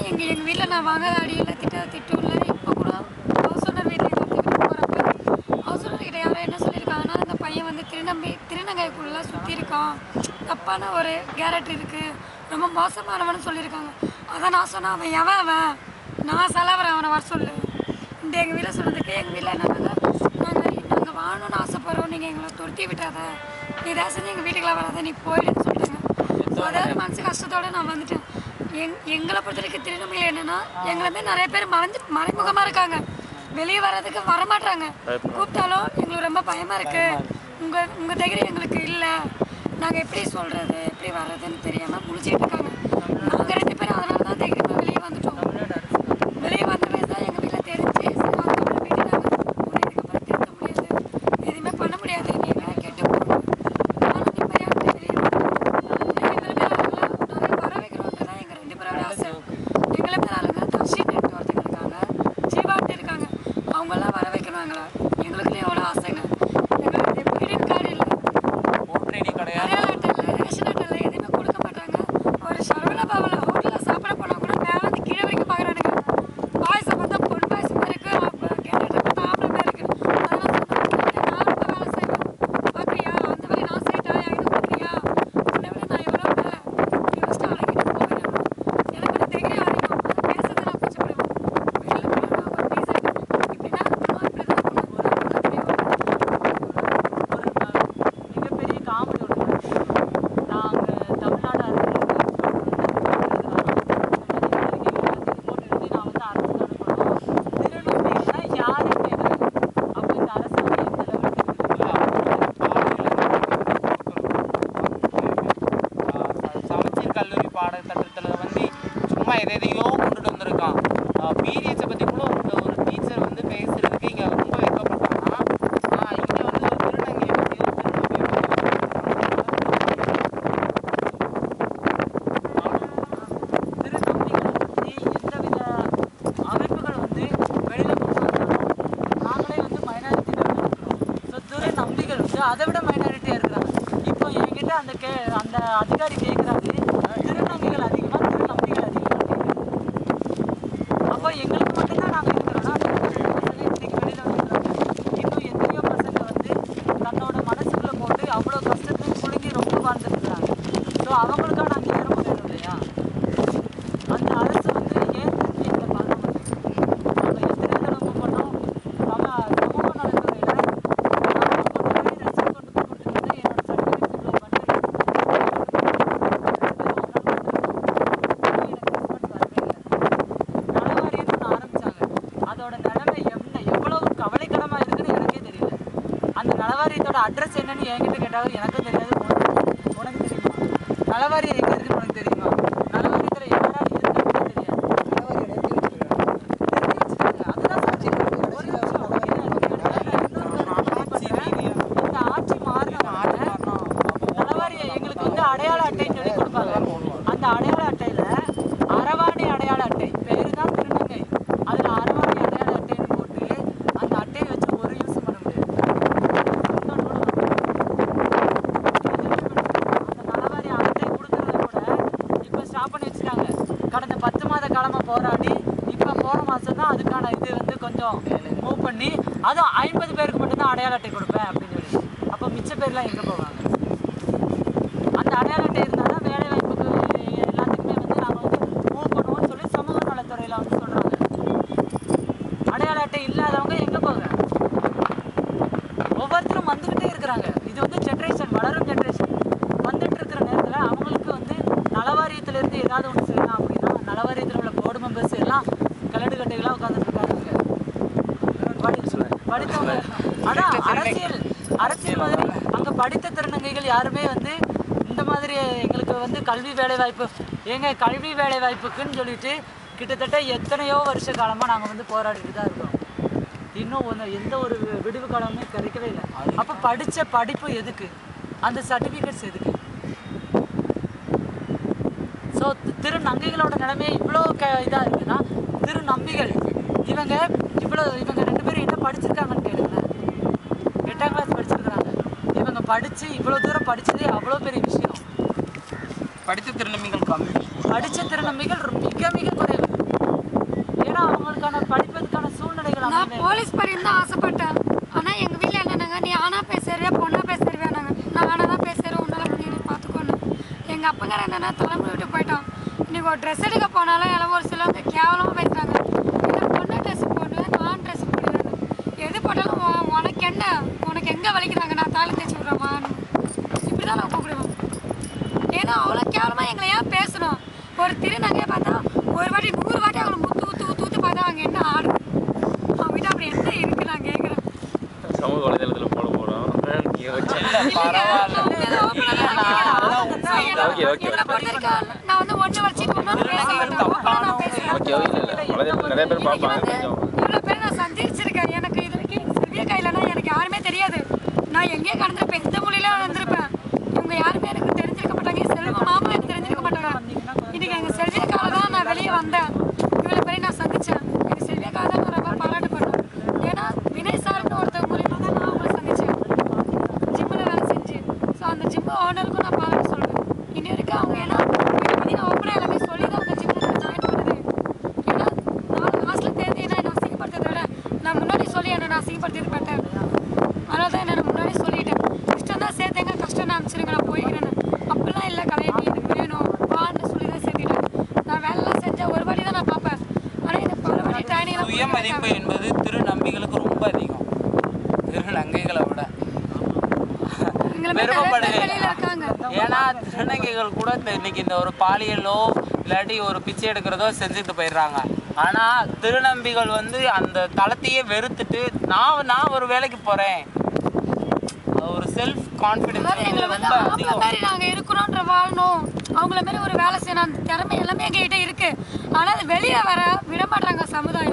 எங்கள் வீட்டில் நான் வாங்காத அடியில் திட்டம் இல்லை. இப்போ கூட ஹவுஸ் ஓனர் வீட்டில் போகிறப்ப ஹவுஸ் ஓனர் கிட்ட யாரோ என்ன சொல்லியிருக்காங்கன்னா, அந்த பையன் வந்து திருநங்கைக்குள்ளே சுற்றி இருக்கான், தப்பான ஒரு கேரக்டர் இருக்குது, ரொம்ப மோசமானவன்னு சொல்லியிருக்காங்க. அதான் நான் சொன்னேன், அவன் நான் செலவரேன், அவனை வர சொல்லு. இந்த எங்கள் வீட்டில் சொன்னதுக்கு எங்கள் வீட்டில் என்னன்னா, நாங்கள் வாழணும்னு ஆசைப்படுறோம், நீங்கள் எங்களை துரத்தி விட்டாத, நீ ஏதாவது செஞ்சு எங்கள் வீட்டுக்கெல்லாம் வராத, நீ போயிடுன்னு சொல்லிட்டாங்க. அதாவது மனசு கஷ்டத்தோடு நான் வந்துட்டேன். எங்களை பொறுத்த வரைக்கும் திருநங்கையில் என்னென்னா, எங்களை மாதிரி நிறைய பேர் மறைமுகமாக இருக்காங்க, வெளியே வர்றதுக்கு வரமாட்டாங்க. கூப்பிட்டாலும் எங்களுக்கு ரொம்ப பயமாக இருக்குது, உங்கள் தைரியம் எங்களுக்கு இல்லை, நாங்கள் எப்படி சொல்கிறது எப்படி வர்றதுன்னு தெரியாமல் முடிச்சுட்டு இருக்காங்க. நாங்கள் 2 பேரும் அதனால தான் தைரியமாக வெளியே வந்துட்டோம். வெளியே வந்தவே தான் எங்கள் வீட்டில் தெரிஞ்சு அதுக்கப்புறம் வீட்டுக்கு இதுக்கப்புறம் திருத்த முடியாது, எதுவுமே பண்ண முடியாது, நீ எல்லாம் கேட்டு போகணும், நானும் நிம்மதியாக வெளியே எங்களுமே நாங்கள் வர வைக்கணுன்ட்டு தான் எங்கள் 2 பேரோட ஆசை. எங்களை பேர் ஆளுங்க தர்ஷின் ஒருத்தங்க இருக்காங்க, ஜீவாட்டு இருக்காங்க, அவங்கெல்லாம் வர வைக்கணும். எங்களுக்குன்னு எவ்வளோ ஆசைங்க. எங்களுக்கு கிரெடிட் கார்டு இல்லை, அடையாள அட்டை இல்லை, ரேஷன் அட்டை இல்லை, எதுவுமே கொடுக்க மாட்டாங்க. ஒரு சரவண பவனில் ஹோட்டலில் சாப்பிட போனால் கூட மேலே வந்து கீழே வரைக்கும் பார்க்குறானுங்க. பாயசம் பார்த்தா பொன் பாயசம் இருக்குது, கேரட்டை பார்த்தா ஆப்பிள் மாதிரி இருக்குது. அதெல்லாம் சொன்னால் நான் ரொம்ப வேலை செய்வேன், பார்க்குறியா அந்த வேலையை நான் செய்யிட்டா என்கிட்ட கொடுக்குறியா, உன்னை விட நான் எவ்வளோ வேலை ஃபஸ்ட்டு அடங்கிட்டு போவேன். எனக்கு ஒரு தைரியம் அதிகம், அதை பேசுறது நான் கூச்சப்படுவேன். வெளியில் போனால் ஒரு டீசல் இப்படின்னா இருக்கணும், இப்படி தான் இருக்கணும், மிகப்பெரிய காமெடி ஒன்று. நாங்கள் தமிழ்நாடு அரசு போட்டு எழுதி நான் வந்து அரசுக்கு அனுப்பணும், திருநங்கைகள்னா யாரும் கேட்குறாங்க. அப்போ இந்த அரசாங்கம் எந்த சமச்சீர் கல்லூரி பாடத்திட்டத்தில் வந்து சும்மா எதையோ கொண்டுட்டு வந்திருக்கான். பீரியட்ஸை பற்றி கூட ஒரு டீச்சர் வந்து பேசுறதுக்கு இங்கே ரொம்ப வைக்கப்பட்டாங்கன்னா, இங்கே வந்து ஒரு திருநங்கையை பற்றி திருநங்கைகள் பற்றி எந்தவித அமைப்புகள் வந்து வெளியில் கொண்டு வந்தாலும் நாங்களே வந்து மைனாரிட்டியில் இருக்கிறோம். ஸோ திருநம்பிகள் வந்து அதை விட மைனாரிட்டியாக இருக்கிறாங்க. இப்போ என்கிட்ட அந்த அதிகாரி கேட்குறாரு, திருநங்கைகள் அதிகமாக திருநம்பிகள் அதிகமாக கேட்குறாங்க. அப்போ எங்களுக்கு மட்டும்தான் நாங்கள் இருக்கிறோன்னா பசங்க இன்றைக்கி வெளியில் வந்துருக்காங்க. இன்னும் எத்தனையோ பசங்க வந்து தன்னோட மனசுக்குள்ளே போட்டு அவ்வளோ கஷ்டத்தையும் புழுங்கி ரொம்ப வாழ்ந்துருக்குறாங்க. ஸோ அவங்களுக்கான அங்கீகாரம் வேணும் இல்லையா? அந்த அரசு வந்து ஏன் திரும்பி எங்களை பார்க்க மாட்டேங்குது? நம்ம எத்தனை தடவை பண்ணோம், சமூக நலத்துறையில் நான் கொண்டு போய் ரெஸ்ட் கொண்டு போய் கொடுத்துட்டு என்னோட சர்டிஃபிகேட் இவ்வளோ பண்ணிருக்கேன், நலவாரியம்னு ஒன்று ஆரம்பித்தாங்க. அதோட நிலைமை எவ்வளவு கவலைக்கிடமாக இருக்குன்னு எனக்கே தெரியல. அந்த நலவாரியத்தோட அட்ரஸ் என்னன்னு என்கிட்ட கேட்டாலும் எனக்கும் தெரியாது. உனக்கு தெரியுமா? நலவாரியம் எங்கே இருக்குன்னு உனக்கு தெரியுமா? நலவாரியத்தில் யாரா இருக்குன்னு தெரியாது. தெரிஞ்சு வச்சுட்டாங்க. அதுதான் சாட்சி. ஒரு நிமிஷம் இந்த ஆட்சி மாறின நலவாரியம் எங்களுக்கு வந்து அடையாள அட்டைன்னு சொல்லி கொடுப்பாங்க. அந்த அடையாள அட்டையில் அரவாணி அடையாள அட்டை பேரு தான் திருநங்கை. அதில் அரவாணி அடையாள அட்டைன்னு போட்டு அந்த அட்டையை வச்சு ஒரு யூஸ் பண்ண முடியாது. அந்த நலவாரி அட்டை கொடுக்கறத கூட இப்போ ஸ்டாப் பண்ணி வச்சுட்டாங்க. கடந்த 10 மாத காலமாக போராடி இப்போ போன மாதம் தான் அதுக்கான இது வந்து கொஞ்சம் மூவ் பண்ணி அதுவும் 50 பேருக்கு மட்டும்தான் அடையாள அட்டை கொடுப்பேன் அப்படின்னு சொல்லி. அப்போ மிச்ச பேர்லாம் எங்கே போவாங்க? அந்த அடையாள அட்டை இருந்தால் தான் வேலை வாய்ப்புக்கு எல்லாத்துக்குமே வந்து நாங்கள் வந்து மூவ் பண்ணுவோம்னு சொல்லி சமூக நலத்துறையில் வந்து சொல்கிறாங்க. அடையாள அட்டை இல்லாதவங்க எங்கே போக? ஒவ்வொருத்தரும் வந்துக்கிட்டே இருக்கிறாங்க. இது வந்து ஜென்ரேஷன், வளரும் ஜென்ரேஷன் வந்துட்டு இருக்கிற நேரத்தில் அவங்களுக்கு வந்து நலவாரியத்திலேருந்து ஏதாவது ஒன்று செய்யலாம் அப்படின்னா நலவாரியத்தில் உள்ள போர்டு மெம்பர்ஸ் எல்லாம் கலடு கட்டைகளாக உட்காந்துட்டு இருக்காங்க. படித்தவங்க அதான் அரசியல் மாதிரி அங்கே படித்த திருநங்கைகள் யாருமே வந்து இந்த மாதிரி எங்களுக்கு வந்து கல்வி வேலை வாய்ப்புக்குன்னு சொல்லிட்டு கிட்டத்தட்ட எத்தனையோ வருஷ காலமாக நாங்கள் வந்து போராடிட்டு தான் இருக்கோம். இன்னும் எந்த ஒரு விடுவு காலமுமே கிடைக்கவே இல்லை. அப்போ படித்த படிப்பு எதுக்கு? அந்த சர்டிஃபிகேட்ஸ் எதுக்கு? ஸோ திருநங்கைகளோட நிலைமையே இவ்வளோ இதாக இருக்குன்னா திருநம்பிகள் இவங்க 2 பேரும் என்ன படிச்சிருக்காங்கன்னு கேளுங்க. 8ஆம் கிளாஸ் படிச்சிருக்கிறாங்க. இவங்க படித்து இவ்வளோ தூரம் படித்ததே அவ்வளோ பெரிய விஷயம். படித்த திருநம்பிகள் கம்மி, படித்த திருநம்பிகள் மிக மிக குறைவு. ட்ரெஸ் எடுக்க போனாலும் எல்லாம் ஒரு சிலவங்க கேவலமாக பேசுகிறாங்க. ஏன்னா பொண்ணு ட்ரெஸ் போடுவேன், நான் ட்ரெஸ் போடுவேன், எது போட்டாலும் உனக்கு என்ன, உனக்கு எங்கே வலிக்கிறாங்க, நான் தாலி தேய்ச்சி விட்றேம்மா, இப்படி தான் நான் கூப்பிடுவேன். ஏன்னா அவ்வளோ கேவலமாக எங்களை ஏன் பேசணும்? ஒரு திருநங்கையை பார்த்தா ஒரு வாட்டி 100 வாட்டி அவங்களை முத்து ஊத்து ஊத்து ஊத்து பார்த்தா அவங்க என்ன ஆடு, அவங்ககிட்ட அப்படி என்ன இருக்கு நான் கேட்குறேன். சமூக வலைதளத்தில் போட போகிறோம். நான் வந்து ஒன்று வச்சுட்டு நிறைய பேர் பார்ப்பாங்க. இவ்வளோ பேர் நான் சந்திச்சிருக்கேன். எனக்கு இது வரைக்கும் சிறிய கையிலனா எனக்கு யாருமே தெரியாது. நான் எங்கேயே கடந்திருப்பேன், எந்த மொழியில வந்திருப்பேன். இவங்க யாருமே எனக்கு தெரிஞ்சிருக்க மாட்டாங்க. செல்வ மாமா எனக்கு தெரிஞ்சிருக்க மாட்டாங்க. இன்னைக்கு எங்கள் செல்வியக்காக தான் நான் வெளியே வந்தேன். இவ்வளோ பேரையும் நான் சந்தித்தேன். எங்கள் செல்வியக்காக தான் நான் ரொம்ப பாராட்டு பண்ணேன். ஏன்னா வினய் சார்னு ஒருத்தவங்க மூலியமாக தான் நான் அவங்களை சந்தித்தேன், ஜிம்மில் வேலை செஞ்சு. ஸோ அந்த ஜிம்மு ஓனருக்கும் நான் பாராட்டு சொல்லுவேன். இன்னி வரைக்கும் அவங்க ஏன்னா என்னை பற்றி நான் ஓப்பனாக எல்லாமே சொல்லி தான் அந்த ஜிம்மில் நான் ஜாயின் பண்ணுது. ஏன்னா நான் லாஸ்ட்டில் தேர்ந்து என்ன அசிங்கப்படுத்துறதை விட நான் முன்னாடி சொல்லி என்னை நான் அசிங்கப்படுத்தியது பெட்டர். அதனால தான் என்னை முன்னாடி சொல்லிட்டேன். இஷ்டம் தான் சேர்த்தேங்க, கஷ்டம் நான் அனுப்பிச்சிருங்க, நான் போய்க்கிறேன்னு. அப்படிலாம் இல்லை கலை, நீ எனக்கு வேணும் வான்னு சொல்லி தான் சேர்த்துட்டேன். நான் வேலைலாம் செஞ்சேன், ஒரு வாட்டி தான் நான் பார்ப்பேன். ஆனால் எனக்கு பல வாட்டி ட்ரைனிங் சுயமதிப்பு என்பது திருநம்பிகளுக்கு ரொம்ப அதிகம், திருநங்கைகளை விட. ஏன்னா திருநங்கைகள் கூட இன்னைக்கு இந்த ஒரு பாலியலோ இல்லாட்டி ஒரு பிச்சை எடுக்கிறதோ செஞ்சுட்டு போயிடுறாங்க. ஆனால் திருநம்பிகள் வந்து அந்த தளத்தையே வெறுத்துட்டு நான் ஒரு வேலைக்கு போகிறேன், ஒரு செல்ஃப் கான்ஃபிடன்ஸ் ரொம்ப அதிகம். நாங்கள் இருக்கிறோன்ற வாழணும், அவங்கள மாதிரி ஒரு வேலை செய்யணும், அந்த திறமை எல்லாமே எங்ககிட்ட இருக்கு. ஆனால் அது வெளியே வர விட மாட்டாங்க சமுதாயம்.